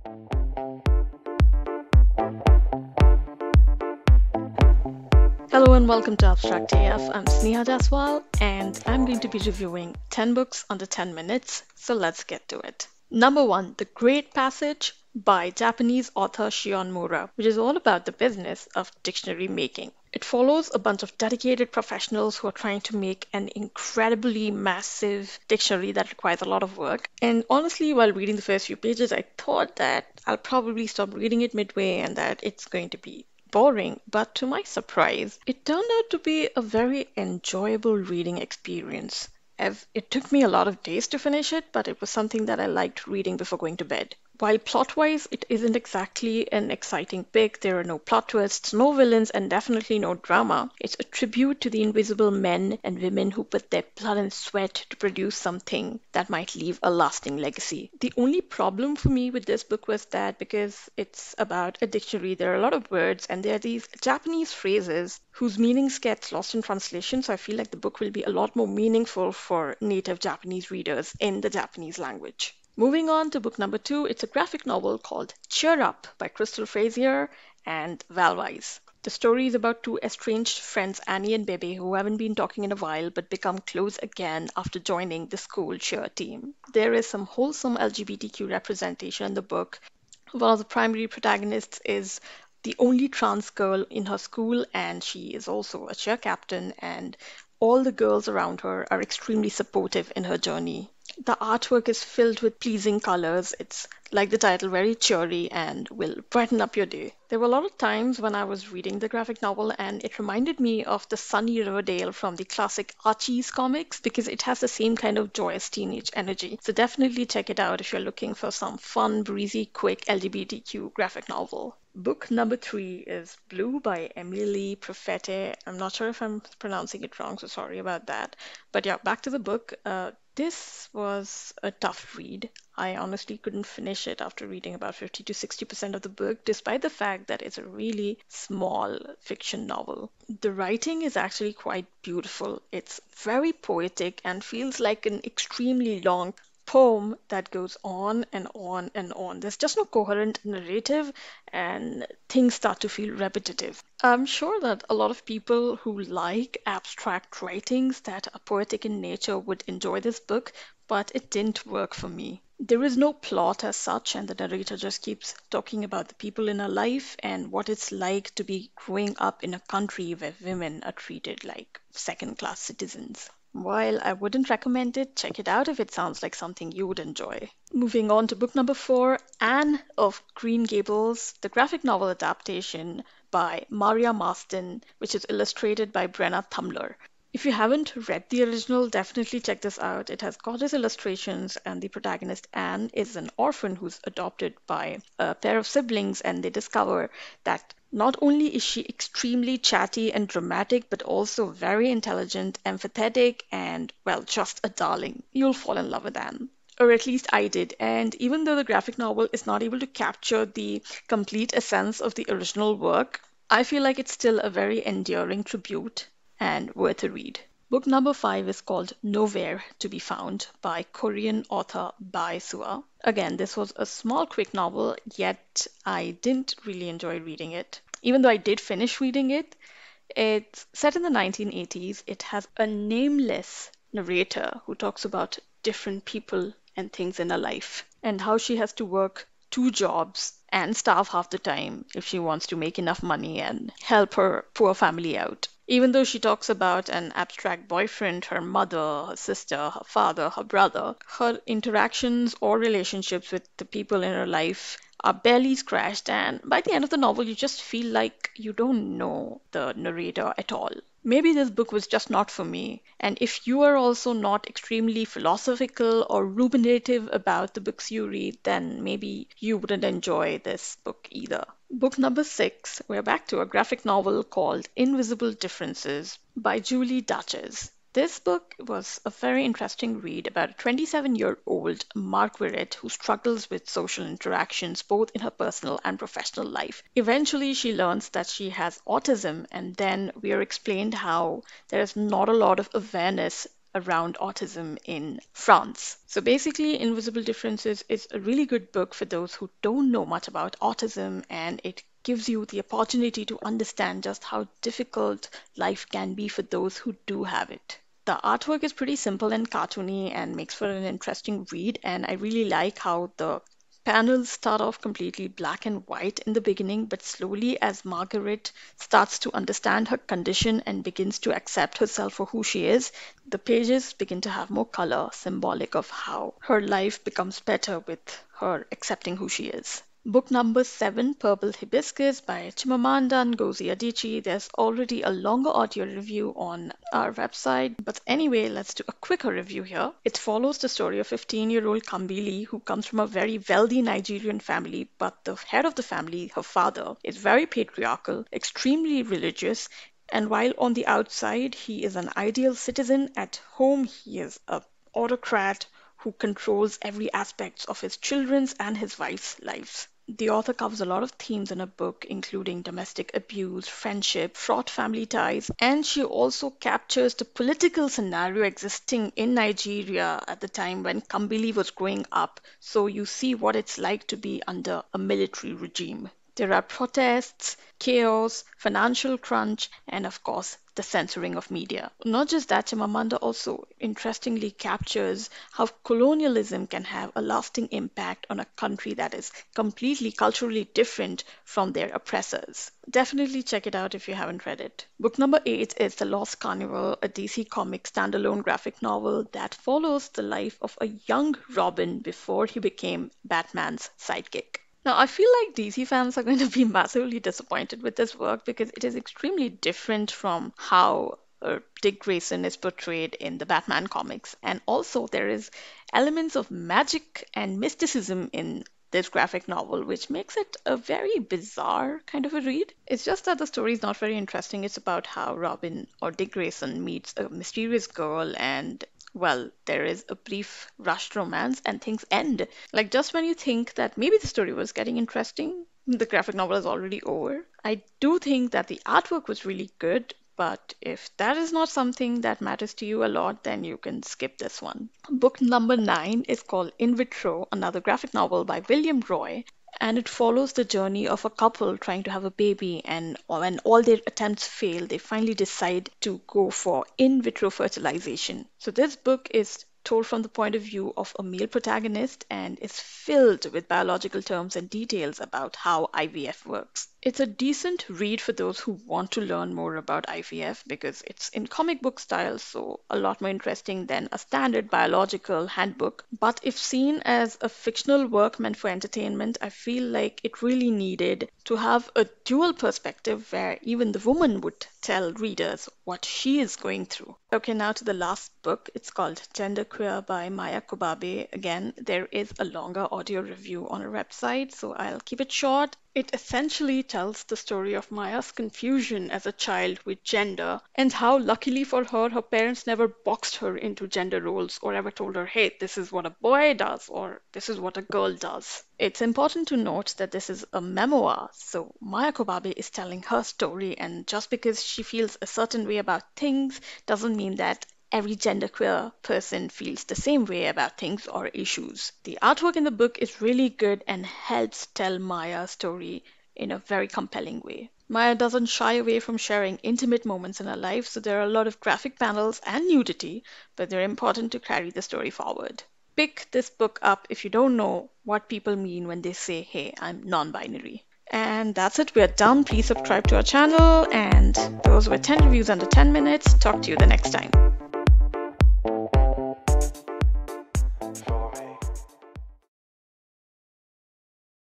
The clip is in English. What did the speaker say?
Hello and welcome to Abstract AF. I'm Sneha Jaswal and I'm going to be reviewing 10 books under 10 minutes. So let's get to it. Number 1, The Great Passage by Japanese author Shion Mura, which is all about the business of dictionary making. It follows a bunch of dedicated professionals who are trying to make an incredibly massive dictionary that requires a lot of work. And honestly, while reading the first few pages, I thought that I'll probably stop reading it midway and that it's going to be boring, but to my surprise, it turned out to be a very enjoyable reading experience. It took me a lot of days to finish it, but it was something that I liked reading before going to bed. While plot-wise, it isn't exactly an exciting pick, there are no plot twists, no villains, and definitely no drama. It's a tribute to the invisible men and women who put their blood and sweat to produce something that might leave a lasting legacy. The only problem for me with this book was that because it's about a dictionary, there are a lot of words, and there are these Japanese phrases whose meanings get lost in translation, so I feel like the book will be a lot more meaningful for native Japanese readers in the Japanese language. Moving on to book number 2, it's a graphic novel called Cheer Up by Crystal Frazier and Val Weiss. The story is about two estranged friends, Annie and Bebe, who haven't been talking in a while but become close again after joining the school cheer team. There is some wholesome LGBTQ representation in the book. One of the primary protagonists is the only trans girl in her school, and she is also a cheer captain, and all the girls around her are extremely supportive in her journey. The artwork is filled with pleasing colors. It's like the title, very cheery and will brighten up your day. There were a lot of times when I was reading the graphic novel and it reminded me of the sunny Riverdale from the classic Archie's comics because it has the same kind of joyous teenage energy. So definitely check it out if you're looking for some fun, breezy, quick LGBTQ graphic novel. Book number 3 is Blue by Emily Profete. I'm not sure if I'm pronouncing it wrong, so sorry about that. But yeah, back to the book. This was a tough read. I honestly couldn't finish it after reading about 50 to 60% of the book, despite the fact that it's a really small fiction novel. The writing is actually quite beautiful. It's very poetic and feels like an extremely long poem that goes on and on and on. There's just no coherent narrative, and things start to feel repetitive. I'm sure that a lot of people who like abstract writings that are poetic in nature would enjoy this book, but it didn't work for me. There is no plot as such, and the narrator just keeps talking about the people in her life and what it's like to be growing up in a country where women are treated like second class citizens. While I wouldn't recommend it, check it out if it sounds like something you would enjoy. Moving on to book number 4, Anne of Green Gables, the graphic novel adaptation by Maria Marston, which is illustrated by Brenna Thumler. If you haven't read the original, definitely check this out. It has gorgeous illustrations, and the protagonist, Anne, is an orphan who's adopted by a pair of siblings, and they discover that not only is she extremely chatty and dramatic, but also very intelligent, empathetic, and, well, just a darling. You'll fall in love with Anne. Or at least I did. And even though the graphic novel is not able to capture the complete essence of the original work, I feel like it's still a very enduring tribute and worth a read. Book number 5 is called Nowhere to be Found by Korean author Bae Sua. Again, this was a small, quick novel, yet I didn't really enjoy reading it. Even though I did finish reading it, it's set in the 1980s. It has a nameless narrator who talks about different people and things in her life and how she has to work two jobs and starve half the time if she wants to make enough money and help her poor family out. Even though she talks about an abstract boyfriend, her mother, her sister, her father, her brother, her interactions or relationships with the people in her life are barely scratched, and by the end of the novel, you just feel like you don't know the narrator at all. Maybe this book was just not for me, and if you are also not extremely philosophical or ruminative about the books you read, then maybe you wouldn't enjoy this book either. Book number 6, we're back to a graphic novel called Invisible Differences by Julie Duchess. This book was a very interesting read about a 27-year-old Marguerite who struggles with social interactions both in her personal and professional life. Eventually, she learns that she has autism, and then we are explained how there is not a lot of awareness around autism in France. So basically, Invisible Differences is a really good book for those who don't know much about autism, and it gives you the opportunity to understand just how difficult life can be for those who do have it. The artwork is pretty simple and cartoony and makes for an interesting read, and I really like how the panels start off completely black and white in the beginning, but slowly, as Margaret starts to understand her condition and begins to accept herself for who she is, the pages begin to have more color, symbolic of how her life becomes better with her accepting who she is. Book number 7, Purple Hibiscus by Chimamanda Ngozi Adichie. There's already a longer audio review on our website, but anyway, let's do a quicker review here. It follows the story of 15-year-old Kambili who comes from a very wealthy Nigerian family, but the head of the family, her father, is very patriarchal, extremely religious, and while on the outside he is an ideal citizen, at home he is a autocrat who controls every aspect of his children's and his wife's lives. The author covers a lot of themes in her book, including domestic abuse, friendship, fraught family ties, and she also captures the political scenario existing in Nigeria at the time when Kambili was growing up, so you see what it's like to be under a military regime. There are protests, chaos, financial crunch, and of course, the censoring of media. Not just that, Chimamanda also interestingly captures how colonialism can have a lasting impact on a country that is completely culturally different from their oppressors. Definitely check it out if you haven't read it. Book number 8 is The Lost Carnival, a DC Comics standalone graphic novel that follows the life of a young Robin before he became Batman's sidekick. Now, I feel like DC fans are going to be massively disappointed with this work because it is extremely different from how Dick Grayson is portrayed in the Batman comics. And also, there is elements of magic and mysticism in this graphic novel, which makes it a very bizarre kind of a read. It's just that the story is not very interesting. It's about how Robin or Dick Grayson meets a mysterious girl and well, there is a brief rushed romance and things end. Like just when you think that maybe the story was getting interesting, the graphic novel is already over. I do think that the artwork was really good, but if that is not something that matters to you a lot, then you can skip this one. Book number 9 is called In Vitro, another graphic novel by William Roy, and it follows the journey of a couple trying to have a baby, and when all their attempts fail, they finally decide to go for in vitro fertilization. So this book is told from the point of view of a male protagonist and is filled with biological terms and details about how IVF works. It's a decent read for those who want to learn more about IVF because it's in comic book style, so a lot more interesting than a standard biological handbook. But if seen as a fictional work meant for entertainment, I feel like it really needed to have a dual perspective where even the woman would tell readers what she is going through. Okay, now to the last book. It's called Genderqueer by Maya Kobabe. Again, there is a longer audio review on our website, so I'll keep it short. It essentially tells the story of Maya's confusion as a child with gender and how, luckily for her, her parents never boxed her into gender roles or ever told her, hey, this is what a boy does or this is what a girl does. It's important to note that this is a memoir, so Maya Kobabe is telling her story, and just because she feels a certain way about things doesn't mean that every genderqueer person feels the same way about things or issues. The artwork in the book is really good and helps tell Maya's story in a very compelling way. Maya doesn't shy away from sharing intimate moments in her life, so there are a lot of graphic panels and nudity, but they're important to carry the story forward. Pick this book up if you don't know what people mean when they say, hey, I'm non-binary. And that's it, we're done. Please subscribe to our channel, and those were 10 reviews under 10 minutes. Talk to you the next time.